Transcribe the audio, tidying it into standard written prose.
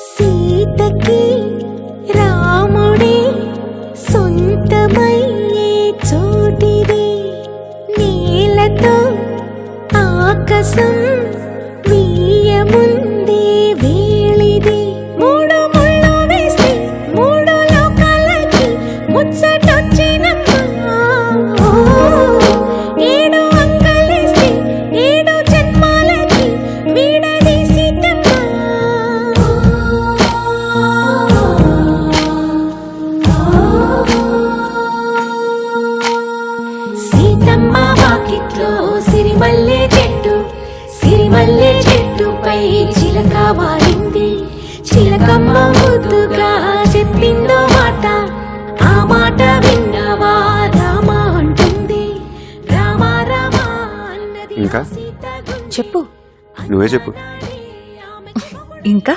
సీతకి రాముడే సొంతమయ్యే చోటిది, నేలతో ఆకాశం వీయముందే వేళిది. మూడు ముళ్ళు వేస్తే మూడు లోకాలకి ముచ్చటొచ్చినమ్మా. ఏడు అంగలేస్తే ఏడు జన్మాలకి వీడదీసిటమ్మా. సీతమ్మ వాకిట్లో సిరిమల్లె చెట్టు, సిరిమల్లె చెట్టుపై చిలక వారింది. చిలకమ్మ ముద్దుగా చెప్పిందో మాట, ఆ మాట విన్నవా రామ అంటుంది. రామ రామ అన్నది ఇంకా? సీత చెప్పు నువ్వే చెప్పు. ఇంకా